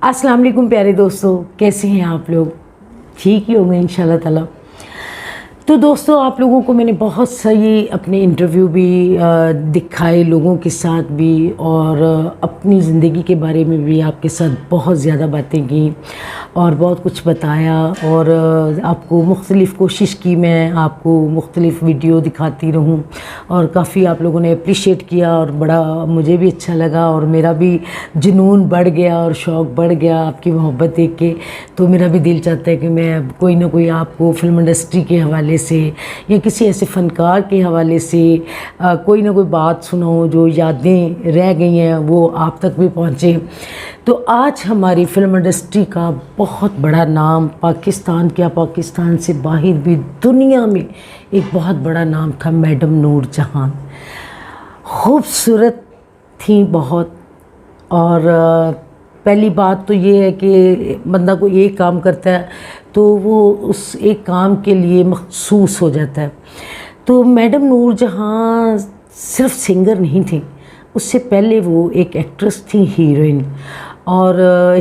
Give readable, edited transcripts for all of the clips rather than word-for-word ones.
अस्सलाम वालेकुम प्यारे दोस्तों, कैसे हैं आप लोग? ठीक ही होंगे इंशाल्लाह ताला। तो दोस्तों, आप लोगों को मैंने बहुत सही अपने इंटरव्यू भी दिखाए, लोगों के साथ भी, और अपनी ज़िंदगी के बारे में भी आपके साथ बहुत ज़्यादा बातें की और बहुत कुछ बताया, और आपको मुख्तलिफ़ कोशिश की मैं आपको मुख्तलिफ़ वीडियो दिखाती रहूं, और काफ़ी आप लोगों ने अप्रिशिएट किया और बड़ा मुझे भी अच्छा लगा, और मेरा भी जुनून बढ़ गया और शौक़ बढ़ गया आपकी मोहब्बत देख के। तो मेरा भी दिल चाहता है कि मैं कोई ना कोई आपको फ़िल्म इंडस्ट्री के हवाले से या किसी ऐसे फ़नकार के हवाले से कोई ना कोई बात सुनाऊं जो यादें रह गई हैं वो आप तक भी पहुँचे। तो आज हमारी फ़िल्म इंडस्ट्री का बहुत बड़ा नाम, पाकिस्तान क्या, पाकिस्तान से बाहर भी दुनिया में एक बहुत बड़ा नाम था मैडम नूर जहां। खूबसूरत थी बहुत, और पहली बात तो ये है कि बंदा को एक काम करता है तो वो उस एक काम के लिए मखसूस हो जाता है। तो मैडम नूर जहां सिर्फ सिंगर नहीं थी, उससे पहले वो एक एक्ट्रेस थी, हीरोइन। और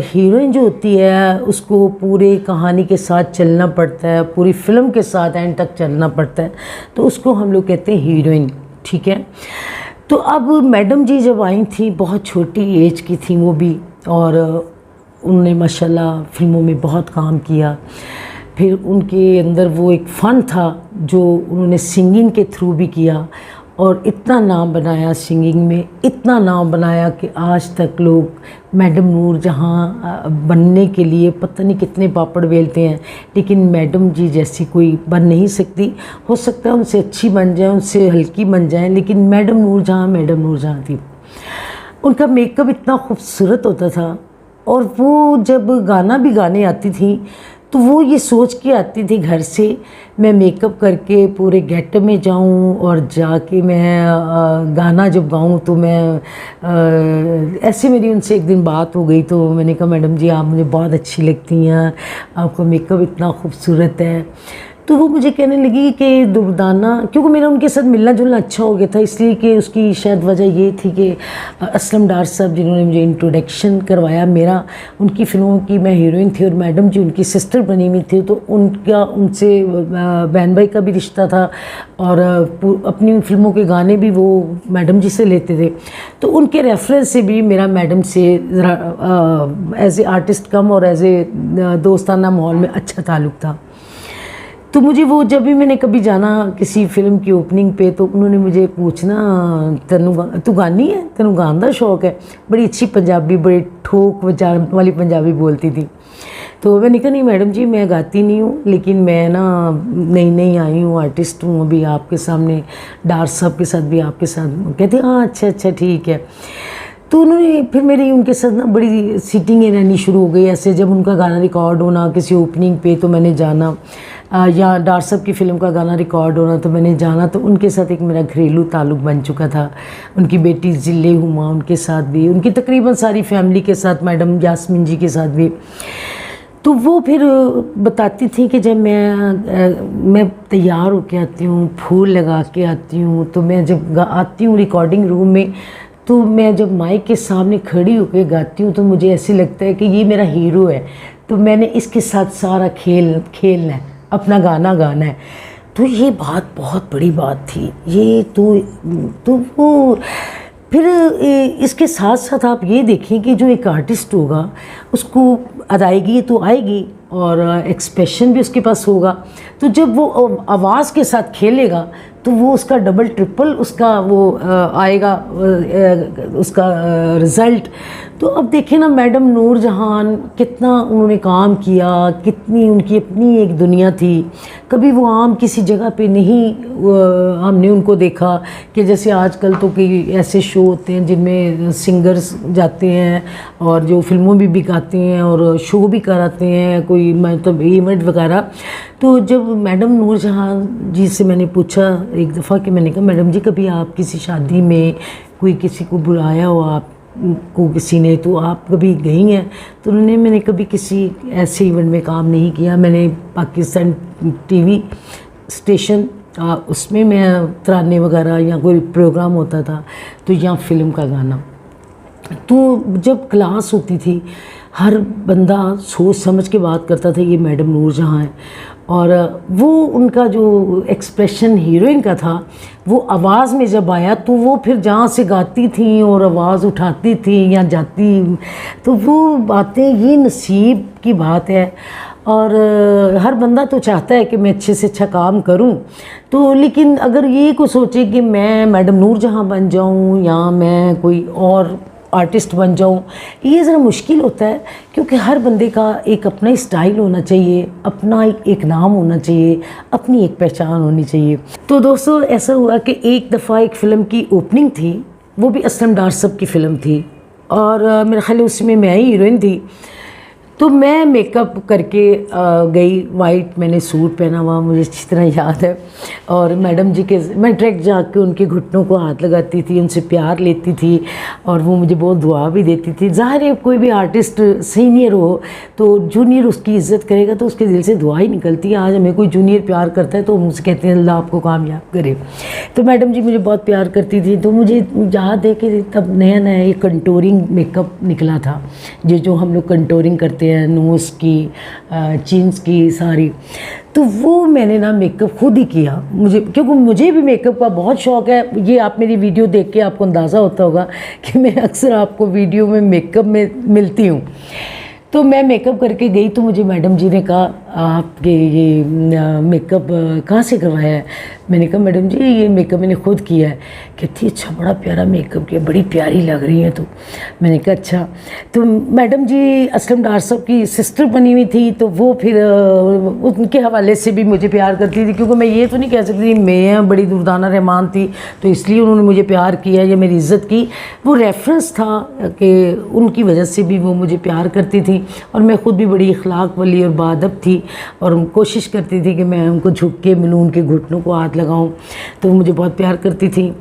हीरोइन जो होती है उसको पूरे कहानी के साथ चलना पड़ता है, पूरी फिल्म के साथ एंड तक चलना पड़ता है, तो उसको हम लोग कहते हैं हीरोइन, ठीक है। तो अब मैडम जी जब आई थी, बहुत छोटी एज की थी वो भी, और उन्होंने माशाल्लाह फिल्मों में बहुत काम किया। फिर उनके अंदर वो एक फ़न था जो उन्होंने सिंगिंग के थ्रू भी किया, और इतना नाम बनाया सिंगिंग में, इतना नाम बनाया कि आज तक लोग मैडम नूर जहां बनने के लिए पता नहीं कितने पापड़ बेलते हैं, लेकिन मैडम जी जैसी कोई बन नहीं सकती। हो सकता है उनसे अच्छी बन जाए, उनसे हल्की बन जाए, लेकिन मैडम नूर जहां थी। उनका मेकअप इतना खूबसूरत होता था, और वो जब गाना भी गाने आती थी तो वो ये सोच के आती थी घर से, मैं मेकअप करके पूरे गेट में जाऊं और जाके मैं गाना जब गाऊं तो मैं ऐसे मेरी उनसे एक दिन बात हो गई। तो मैंने कहा मैडम जी आप मुझे बहुत अच्छी लगती हैं, आपका मेकअप इतना खूबसूरत है। तो वो मुझे कहने लगी कि दुर्दाना, क्योंकि मेरा उनके साथ मिलना जुलना अच्छा हो गया था, इसलिए कि उसकी शायद वजह ये थी कि असलम डार साहब जिन्होंने मुझे इंट्रोडक्शन करवाया मेरा, उनकी फ़िल्मों की मैं हीरोइन थी और मैडम जी उनकी सिस्टर बनी हुई थी, तो उनसे बहन भाई का भी रिश्ता था, और अपनी फिल्मों के गाने भी वो मैडम जी से लेते थे। तो उनके रेफरेंस से भी मेरा मैडम से एज ए आर्टिस्ट कम और एज ए दोस्ताना माहौल में अच्छा ताल्लुक़ था। तो मुझे वो जब भी मैंने कभी जाना किसी फिल्म की ओपनिंग पे, तो उन्होंने मुझे पूछना तू गानी है, तेनू गान का शौक है? बड़ी अच्छी पंजाबी, बड़ी ठोक बजाने वाली पंजाबी बोलती थी। तो मैंने कहा नहीं मैडम जी मैं गाती नहीं हूँ, लेकिन मैं ना नई आई हूँ, आर्टिस्ट हूँ अभी आपके सामने, डार साहब के साथ भी आपके साथ। कहती हाँ अच्छा ठीक है। तो उन्होंने फिर मेरी उनके साथ ना बड़ी सीटिंगें रहनी शुरू हो गई। ऐसे जब उनका गाना रिकॉर्ड होना किसी ओपनिंग पे तो मैंने जाना, या डार साहब की फ़िल्म का गाना रिकॉर्ड होना तो मैंने जाना। तो उनके साथ एक मेरा घरेलू ताल्लुक़ बन चुका था। उनकी बेटी जिले हुमा उनके साथ भी, उनकी तकरीबन सारी फैमिली के साथ, मैडम यास्मीन जी के साथ भी। तो वो फिर बताती थी कि जब मैं तैयार होके आती हूँ, फूल लगा के आती हूँ, तो मैं जब आती हूँ रिकॉर्डिंग रूम में, तो मैं जब माइक के सामने खड़ी होकर गाती हूँ तो मुझे ऐसे लगता है कि ये मेरा हीरो है, तो मैंने इसके साथ सारा खेलना है, अपना गाना गाना है। तो ये बात बहुत बड़ी बात थी ये। तो वो फिर इसके साथ साथ आप ये देखें कि जो एक आर्टिस्ट होगा उसको अदायगी तो आएगी और एक्सप्रेशन भी उसके पास होगा। तो जब वो आवाज़ के साथ खेलेगा तो वो उसका डबल ट्रिपल उसका वो आएगा उसका रिज़ल्ट। तो अब देखिए ना मैडम नूर जहां कितना उन्होंने काम किया, कितनी उनकी अपनी एक दुनिया थी। कभी वो आम किसी जगह पे नहीं हमने उनको देखा कि जैसे आजकल तो कई ऐसे शो होते हैं जिनमें सिंगर्स जाते हैं और जो फिल्मों में भी गाते हैं और शो भी कराते हैं, कोई मतलब इवेंट वगैरह। तो जब मैडम नूर जहां जी से मैंने पूछा एक दफ़ा कि मैंने कहा मैडम जी कभी आप किसी शादी में कोई किसी को बुलाया हो आपको किसी ने, तो आप कभी गई हैं? तो उन्होंने मैंने कभी किसी ऐसे इवेंट में काम नहीं किया। मैंने पाकिस्तान टीवी स्टेशन उसमें मैं तराने वगैरह या कोई प्रोग्राम होता था तो या फिल्म का गाना। तो जब क्लास होती थी हर बंदा सोच समझ के बात करता था ये मैडम नूरजहां है। और वो उनका जो एक्सप्रेशन हीरोइन का था, वो आवाज़ में जब आया तो वो फिर जहाँ से गाती थी और आवाज़ उठाती थी या जाती, तो वो बातें, ये नसीब की बात है। और हर बंदा तो चाहता है कि मैं अच्छे से अच्छा काम करूं, तो लेकिन अगर ये कोई सोचे कि मैं मैडम नूरजहां बन जाऊं या मैं कोई और आर्टिस्ट बन जाऊं, ये ज़रा मुश्किल होता है, क्योंकि हर बंदे का एक अपना ही स्टाइल होना चाहिए, अपना एक नाम होना चाहिए, अपनी एक पहचान होनी चाहिए। तो दोस्तों ऐसा हुआ कि एक दफ़ा एक फ़िल्म की ओपनिंग थी, वो भी असलम डार साहब की फ़िल्म थी और मेरा ख्याल है उसमें मैं ही हीरोइन थी। तो मैं मेकअप करके गई, वाइट मैंने सूट पहना हुआ, मुझे अच्छी तरह याद है। और मैडम जी के मैं डायरेक्ट जाके उनके घुटनों को हाथ लगाती थी, उनसे प्यार लेती थी और वो मुझे बहुत दुआ भी देती थी। ज़ाहिर है कोई भी आर्टिस्ट सीनियर हो तो जूनियर उसकी इज़्ज़त करेगा तो उसके दिल से दुआ ही निकलती है। आज हमें कोई जूनियर प्यार करता है तो हम उससे कहते हैं अल्लाह आपको कामयाब करे। तो मैडम जी मुझे बहुत प्यार करती थी। तो मुझे याद है कि तब नया नया ये कंटोरिंग मेकअप निकला था, जो हम लोग कंटोरिंग करते हैं, नोज़ की, चिन्स की सारी। तो वो मैंने ना मेकअप खुद ही किया, मुझे, क्योंकि मुझे भी मेकअप का बहुत शौक़ है। ये आप मेरी वीडियो देख के आपको अंदाज़ा होता होगा कि मैं अक्सर आपको वीडियो में मेकअप में मिलती हूँ। तो मैं मेकअप करके गई तो मुझे मैडम जी ने कहा आपके ये मेकअप कहाँ से करवाया है? मैंने कहा मैडम जी ये मेकअप मैंने खुद किया है। कहती अच्छा बड़ा प्यारा मेकअप किया, बड़ी प्यारी लग रही है। तो मैंने कहा अच्छा। तो मैडम जी असलम डार साहब की सिस्टर बनी हुई थी, तो वो फिर उनके हवाले से भी मुझे प्यार करती थी, क्योंकि मैं ये तो नहीं कह सकती मैं बड़ी दुर्दाना रहमान थी तो इसलिए उन्होंने मुझे प्यार किया या मेरी इज़्ज़त की। वो रेफरेंस था कि उनकी वजह से भी वो मुझे प्यार करती थी। और मैं ख़ुद भी बड़ी अखलाक वाली और बाअदब थी और कोशिश करती थी कि मैं उनको झुक के मिलूँ, उनके घुटनों को हाथ लगाऊं, तो वो मुझे बहुत प्यार करती थी।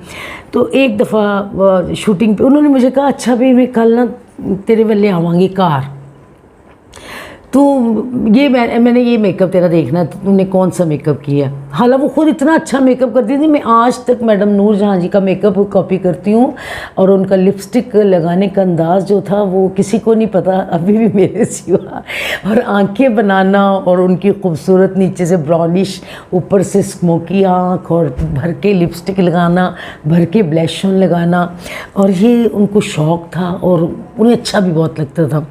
तो एक दफ़ा शूटिंग पे उन्होंने मुझे कहा अच्छा भाई मैं कल ना तेरे वाले आवांगी कार, तो ये मैंने ये मेकअप तेरा देखना तुमने कौन सा मेकअप किया। हालांकि वो खुद इतना अच्छा मेकअप करती थी, मैं आज तक मैडम नूरजहां जी का मेकअप कॉपी करती हूँ। और उनका लिपस्टिक लगाने का अंदाज़ जो था वो किसी को नहीं पता अभी भी मेरे सिवा। और आंखें बनाना और उनकी खूबसूरत नीचे से ब्राउनिश, ऊपर से स्मोकी आँख और भर के लिपस्टिक लगाना, भर के ब्लश ऑन लगाना, और ये उनको शौक़ था और उन्हें अच्छा भी बहुत लगता था।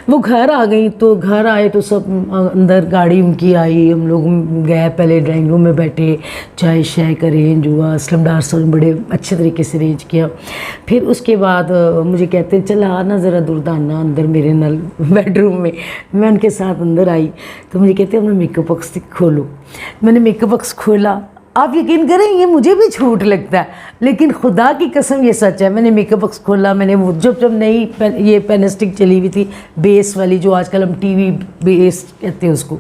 वो घर आ गई, तो घर आए तो सब अंदर गाड़ी उनकी आई, हम लोग गए, पहले ड्राइंग रूम में बैठे, चाय शाय का अरेंज हुआ, असलम डार साहब ने बड़े अच्छे तरीके से अरेंज किया। फिर उसके बाद मुझे कहते हैं चला आना ज़रा दुर्दाना अंदर मेरे नल बेडरूम में। मैं उनके साथ अंदर आई तो मुझे कहते हैं अपना मेकअप बॉक्स खोलो। मैंने मेकअप बॉक्स खोला, आप यकीन करें ये मुझे भी झूठ लगता है लेकिन खुदा की कसम ये सच है। मैंने मेकअप बॉक्स खोला, मैंने वो जब नई ये पेनस्टिक चली हुई थी बेस वाली, जो आजकल हम टीवी बेस कहते हैं उसको,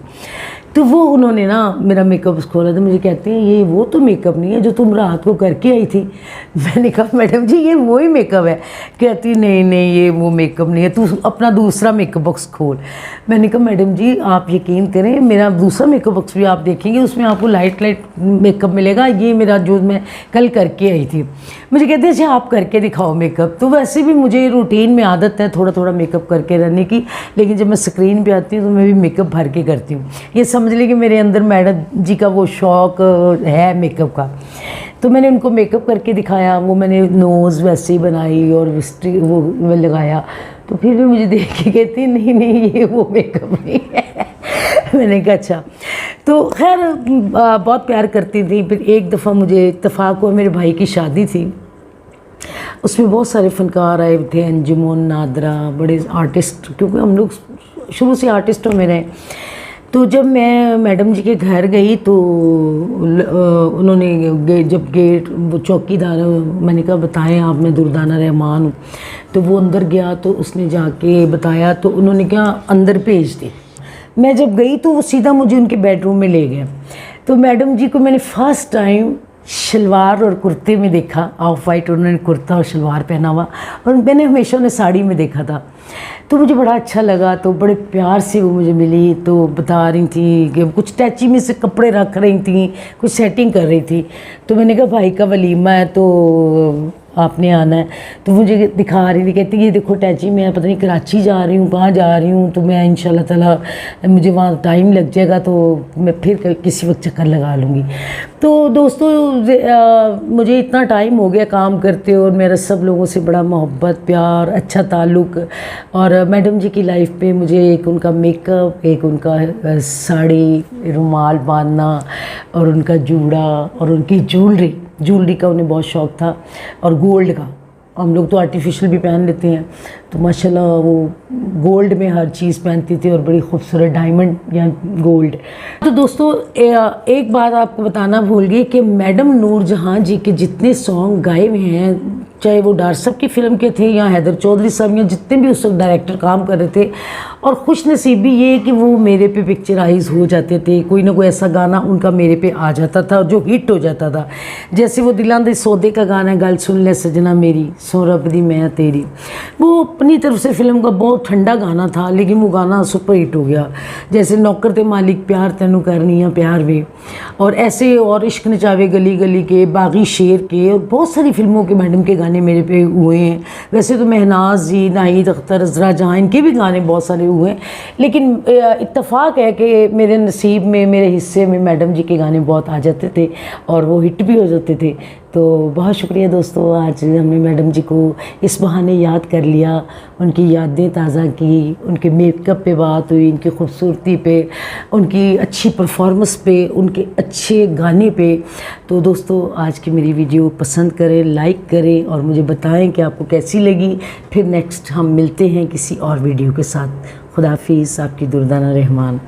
तो वो उन्होंने ना मेरा मेकअप खोला तो मुझे कहते हैं ये वो तो मेकअप नहीं है जो तुम रात को करके आई थी। मैंने कहा मैडम जी ये वही मेकअप है। कहती नहीं नहीं ये वो मेकअप नहीं है, तू अपना दूसरा मेकअप बॉक्स खोल। मैंने कहा मैडम जी आप यकीन करें मेरा दूसरा मेकअप बॉक्स भी आप देखेंगे उसमें आपको लाइट मेकअप मिलेगा, ये मेरा जो मैं कल करके आई थी। मुझे कहते हैं अच्छा आप करके दिखाओ मेकअप। तो वैसे भी मुझे रूटीन में आदत है थोड़ा थोड़ा मेकअप करके रहने की, लेकिन जब मैं स्क्रीन पे आती हूँ तो मैं भी मेकअप भर के करती हूँ। ये समझ ली कि मेरे अंदर मैडम जी का वो शौक़ है मेकअप का। तो मैंने उनको मेकअप करके दिखाया, वो मैंने नोज़ वैसे ही बनाई और लिपस्टिक वो लगाया। तो फिर भी मुझे देख के कहती नहीं नहीं ये वो मेकअप नहीं है। मैंने कहा अच्छा। तो खैर बहुत प्यार करती थी। फिर एक दफ़ा मुझे इत्तेफाक हुआ मेरे भाई की शादी थी, उसमें बहुत सारे फ़नकार आए थे, अंजुमन, नादरा, बड़े आर्टिस्ट, क्योंकि हम लोग शुरू से आर्टिस्टों में रहे। तो जब मैं मैडम जी के घर गई तो उन्होंने जब गेट वो चौकीदार, मैंने कहा बताएं आप मैं दुर्दाना रहमान हूँ। तो वो अंदर गया तो उसने जाके बताया तो उन्होंने क्या अंदर भेज दी। मैं जब गई तो वो सीधा मुझे उनके बेडरूम में ले गया। तो मैडम जी को मैंने फ़र्स्ट टाइम शलवार और कुर्ते में देखा, ऑफ वाइट उन्होंने कुर्ता और शलवार पहना हुआ, और मैंने हमेशा उन्हें साड़ी में देखा था। तो मुझे बड़ा अच्छा लगा, तो बड़े प्यार से वो मुझे मिली, तो बता रही थी कि कुछ टैची में से कपड़े रख रही थी, कुछ सेटिंग कर रही थी। तो मैंने कहा भाई का वलीमा है तो आपने आना है। तो मुझे दिखा रही थी, कहती ये देखो टैची मैं पता नहीं कराची जा रही हूँ, कहाँ जा रही हूँ, तो मैं इंशाल्लाह ताला मुझे वहाँ टाइम लग जाएगा तो मैं फिर किसी वक्त चक्कर लगा लूँगी। तो दोस्तों मुझे इतना टाइम हो गया काम करते और मेरा सब लोगों से बड़ा मोहब्बत, प्यार, अच्छा ताल्लुक़। और मैडम जी की लाइफ पे मुझे एक उनका मेकअप, एक उनका साड़ी, रुमाल बांधना और उनका जूड़ा और उनकी ज्वेलरी का उन्हें बहुत शौक़ था, और गोल्ड का। हम लोग तो आर्टिफिशियल भी पहन लेते हैं, तो माशाल्लाह वो गोल्ड में हर चीज़ पहनती थी और बड़ी खूबसूरत डायमंड या गोल्ड। तो दोस्तों एक बात आपको बताना भूल गई कि मैडम नूरजहां जी के जितने सॉन्ग गाए हुए हैं, चाहे वो डार साहब की फ़िल्म के थे या हैदर चौधरी साहब या जितने भी उस वक्त डायरेक्टर काम कर रहे थे, और खुश नसीबी ये कि वो मेरे पे पिक्चराइज हो जाते थे। कोई ना कोई ऐसा गाना उनका मेरे पे आ जाता था जो हिट हो जाता था। जैसे वो दिलां दे सौदे का गाना है, गल सुन ले सजना मेरी, सो रब दी मैं तेरी, वो अपनी तरफ से फिल्म का बहुत ठंडा गाना था, लेकिन वो गाना सुपर हिट हो गया। जैसे नौकर ते मालिक प्यार तेनू करनी है प्यार वे, और ऐसे और इश्क नचावे गली गली के, बागी शेर के, और बहुत सारी फिल्मों के मैडम के गाने मेरे पे हुए हैं। वैसे तो महनाज जी, नाहिद अख्तर, अज़रा जहाँ, इनके भी गाने बहुत सारे हुए हैं, लेकिन इत्तेफाक है कि मेरे नसीब में, मेरे हिस्से में मैडम जी के गाने बहुत आ जाते थे और वो हिट भी हो जाते थे। तो बहुत शुक्रिया दोस्तों, आज हमने मैडम जी को इस बहाने याद कर लिया, उनकी यादें ताज़ा की, उनके मेकअप पे बात हुई, उनकी खूबसूरती पे, उनकी अच्छी परफॉर्मेंस पे, उनके अच्छे गाने पे। तो दोस्तों आज की मेरी वीडियो पसंद करें, लाइक करें और मुझे बताएं कि आपको कैसी लगी। फिर नेक्स्ट हम मिलते हैं किसी और वीडियो के साथ। खुदा हाफिज़, आपकी दुर्दाना रहमान।